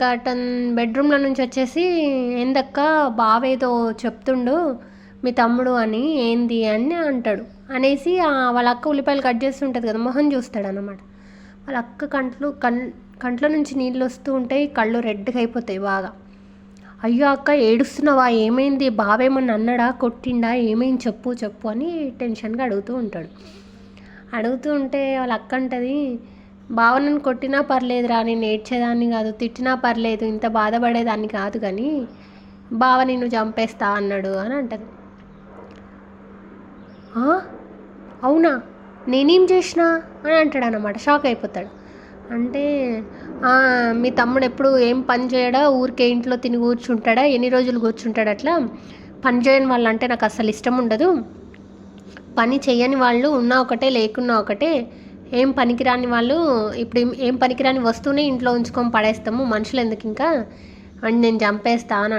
ఇంకా అతను బెడ్రూమ్లో నుంచి వచ్చేసి ఏందక్క బావేదో చెప్తుండు మీ తమ్ముడు అని ఏంది అని అంటాడు. అనేసి వాళ్ళ అక్క ఉల్లిపాయలు కట్ చేస్తుంటుంది కదా, మొహం చూస్తాడు అన్నమాట. వాళ్ళ అక్క కంట్లో నుంచి నీళ్ళు వస్తూ ఉంటాయి, కళ్ళు రెడ్గా అయిపోతాయి బాగా. అయ్యో అక్క ఏడుస్తున్నావా, ఏమైంది, బావేమన్నా అన్నాడా, కొట్టిండా, ఏమైంది చెప్పు చెప్పు అని టెన్షన్గా అడుగుతూ ఉంటాడు. అడుగుతూ ఉంటే వాళ్ళ అక్క అంటది, బావ నన్ను కొట్టినా పర్లేదురా, నేను ఏడ్చేదాన్ని కాదు, తిట్టినా పర్లేదు, ఇంత బాధపడేదాన్ని కాదు, కానీ బావ నిన్ను చంపేస్తా అన్నాడు అని అంటది. అవునా, నేనేం చేసినా అని అంటాడు అన్నమాట. షాక్ అయిపోతాడు. అంటే మీ తమ్ముడు ఎప్పుడు ఏం పని చేయడా, ఊరికే ఇంట్లో తిని కూర్చుంటాడా, ఎన్ని రోజులు కూర్చుంటాడు, అట్లా పని చేయని వాళ్ళు అంటే నాకు అసలు ఇష్టం ఉండదు, పని చేయని వాళ్ళు ఉన్నా ఒకటే లేకున్నా ఒకటే, ఏం పనికిరాని వాళ్ళు ఇప్పుడు ఏం పనికిరాని వస్తువునే ఇంట్లో ఉంచుకొని పడేస్తాము, మనుషులు ఎందుకు ఇంకా, అని నేను చంపేస్తా అని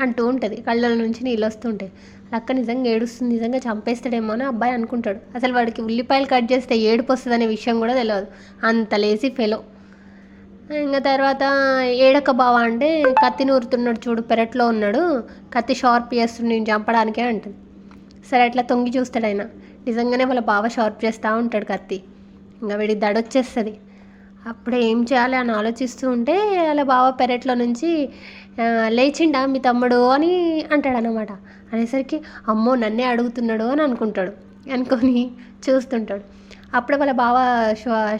అంటూ ఉంటుంది. కళ్ళ నుంచి నీళ్ళు వస్తుంటాయి. అక్క నిజంగా ఏడుస్తుంది, నిజంగా చంపేస్తాడేమో అని అబ్బాయి అనుకుంటాడు. అసలు వాడికి ఉల్లిపాయలు కట్ చేస్తే ఏడుపు వస్తుంది అనే విషయం కూడా తెలియదు, అంత లేసి ఫెలో. ఇంకా తర్వాత ఏడక్క బావ అంటే కత్తి నూరుతున్నాడు చూడు, పెరట్లో ఉన్నాడు, కత్తి షార్ప్ చేస్తుంది నేను చంపడానికే అంటుంది. సరే అట్లా తొంగి చూస్తాడు ఆయన, నిజంగానే వాళ్ళ బావ షార్ప్ చేస్తూ ఉంటాడు కత్తి. ఇంకా వీడికి దడొచ్చేస్తుంది. అప్పుడే ఏం చేయాలి అని ఆలోచిస్తూ ఉంటే వాళ్ళ బావ పెరట్లో నుంచి లేచిండా మీ తమ్ముడు అని అంటాడు అన్నమాట. అనేసరికి అమ్మో నన్నే అడుగుతున్నాడు అని అనుకొని చూస్తుంటాడు. అప్పుడే వాళ్ళ బావ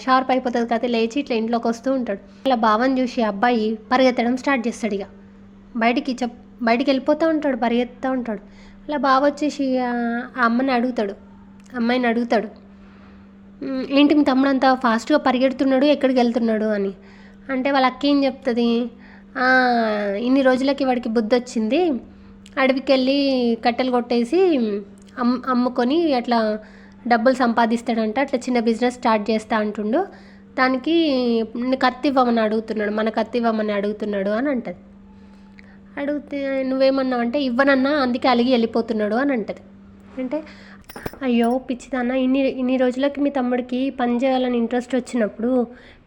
షార్ప్ అయిపోతుంది కదా, లేచి ఇట్లా ఇంట్లోకి వస్తూ ఉంటాడు. వాళ్ళ బావని చూసి అబ్బాయి పరిగెత్తడం స్టార్ట్ చేస్తాడు. ఇక బయటికి వెళ్ళిపోతూ ఉంటాడు, పరిగెత్తుతూ ఉంటాడు. అలా బావ వచ్చేసి ఆ అమ్మాయిని అడుగుతాడు, ఏంటి మీ తమ్ముడు అంతా ఫాస్ట్గా పరిగెడుతున్నాడు, ఎక్కడికి వెళ్తున్నాడు అని. అంటే వాళ్ళ అక్క ఏం చెప్తుంది, ఇన్ని రోజులకి వాడికి బుద్ధి వచ్చింది, అడవికి వెళ్ళి కట్టెలు కొట్టేసి అమ్ముకొని అట్లా డబ్బులు సంపాదిస్తాడంట, అట్లా చిన్న బిజినెస్ స్టార్ట్ చేస్తా అంటుండు, దానికి కత్తి ఇవ్వమని అడుగుతున్నాడు, మన కత్తి ఇవ్వమని అడుగుతున్నాడు అని అంటది. అడిగితే నువ్వేమన్నావు అంటే ఇవ్వనన్నా, అందుకే అలిగి వెళ్ళిపోతున్నాడు అని అంటది. అంటే అయ్యో పిచ్చిదన్న, ఇన్ని రోజులకి మీ తమ్ముడికి పని చేయాలని ఇంట్రెస్ట్ వచ్చినప్పుడు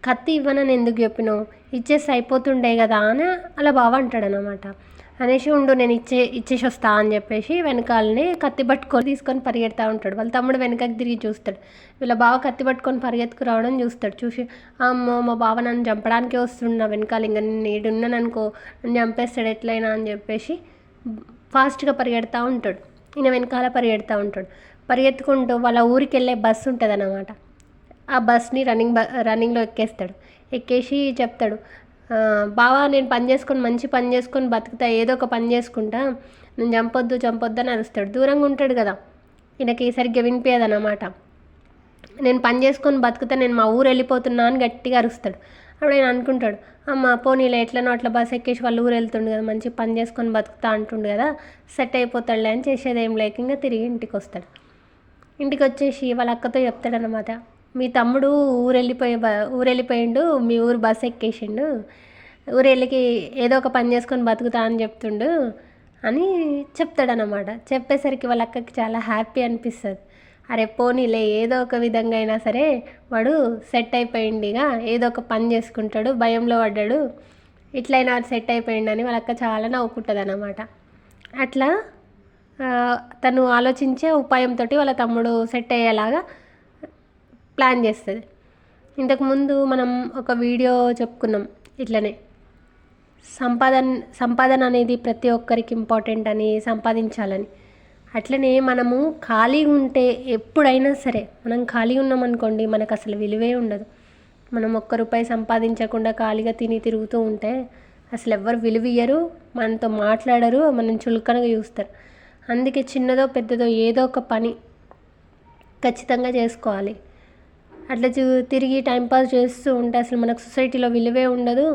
కత్తి ఇవ్వనని ఎందుకు చెప్పినావు, ఇచ్చేసి అయిపోతుండే కదా అని అలా బావ అంటాడనమాట. అనేసి ఉండు నేను ఇచ్చేసి వస్తా అని చెప్పేసి వెనకాలనే కత్తి పట్టుకొని తీసుకొని పరిగెడతా ఉంటాడు. వాళ్ళ తమ్ముడు వెనకకి తిరిగి చూస్తాడు, వీళ్ళ బావ కత్తి పట్టుకొని పరిగెత్తుకు రావడం చూస్తాడు. చూసి అమ్మో మా బావ నన్ను చంపడానికే వస్తున్నా వెనకాల, ఇంకా నేను ఈడున్నాను అనుకో నన్ను చంపేస్తాడు ఎట్లయినా అని చెప్పేసి ఫాస్ట్గా పరిగెడతా ఉంటాడు. ఈయన వెనకాల పరిగెడతా ఉంటాడు. పరిగెత్తుకుంటూ వాళ్ళ ఊరికి వెళ్ళే బస్సు ఉంటుంది అన్నమాట. ఆ బస్ని రన్నింగ్లో ఎక్కేసి చెప్తాడు, బావా నేను మంచి పని చేసుకొని బతుకుతా, ఏదో ఒక పని చేసుకుంటా, నేను చంపొద్దు అని అరుస్తాడు. దూరంగా ఉంటాడు కదా, ఈయనకి సరిగ్గా వినిపించదు అన్నమాట. నేను పని చేసుకొని బతుకుతా, నేను మా ఊరు వెళ్ళిపోతున్నా అని గట్టిగా అరుస్తాడు. అప్పుడు ఆయన అనుకుంటాడు, అమ్మ పోనీలే ఎట్లనో అట్లా బస్సు ఎక్కేసి వాళ్ళ ఊరు వెళ్తుండు కదా, మంచి పని చేసుకొని బతుకుతా అంటుండు కదా, సెట్ అయిపోతాడులే అని చేసేదేం లేక ఇంకా తిరిగి ఇంటికి వస్తాడు. ఇంటికి వచ్చేసి వాళ్ళ అక్కతో చెప్తాడనమాట, మీ తమ్ముడు ఊరెళ్ళిపోయిండు, మీ ఊరు బస్సు ఎక్కేసిండు, ఊరెళ్ళికి ఏదో ఒక పని చేసుకొని బతుకుతా అని చెప్తుండు అని చెప్తాడనమాట. చెప్పేసరికి వాళ్ళ అక్కకి చాలా హ్యాపీ అనిపిస్తుంది. అరే పోనీలే ఏదో ఒక విధంగా అయినా సరే వాడు సెట్ అయిపోయింది, ఇక ఏదో ఒక పని చేసుకుంటాడు, భయంలో పడ్డాడు, ఇట్లయినా సెట్ అయిపోయిండని వాళ్ళ అక్క చాలా నవ్వుకుంటుంది అన్నమాట. అట్లా తను ఆలోచించే ఉపాయంతో వాళ్ళ తమ్ముడు సెట్ అయ్యేలాగా ప్లాన్ చేస్తుంది. ఇంతకుముందు మనం ఒక వీడియో చెప్పుకున్నాం ఇట్లనే, సంపాదన అనేది ప్రతి ఒక్కరికి ఇంపార్టెంట్ అని, సంపాదించాలని. అట్లనే మనము ఖాళీగా ఉంటే ఎప్పుడైనా సరే, మనం ఖాళీగా ఉన్నామనుకోండి మనకు అసలు విలువే ఉండదు. మనం ₹1 సంపాదించకుండా ఖాళీగా తిరుగుతూ ఉంటే అసలు ఎవ్వరు విలువ ఇయ్యరు, మనతో మాట్లాడరు, మనం చులకనగా చూస్తారు. అందుకే చిన్నదో పెద్దదో ఏదో ఒక పని ఖచ్చితంగా చేసుకోవాలి. అట్లా తిరిగి టైంపాస్ చేస్తూ ఉంటే అసలు మనకు సొసైటీలో విలువే ఉండదు,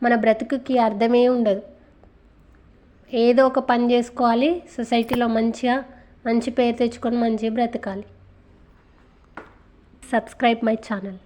మన బ్రతుకుకి అర్థమే ఉండదు. ఏదో ఒక పని చేసుకోవాలి, సొసైటీలో మంచి పేరు తెచ్చుకొని మంచిగా బ్రతకాలి. Subscribe my channel.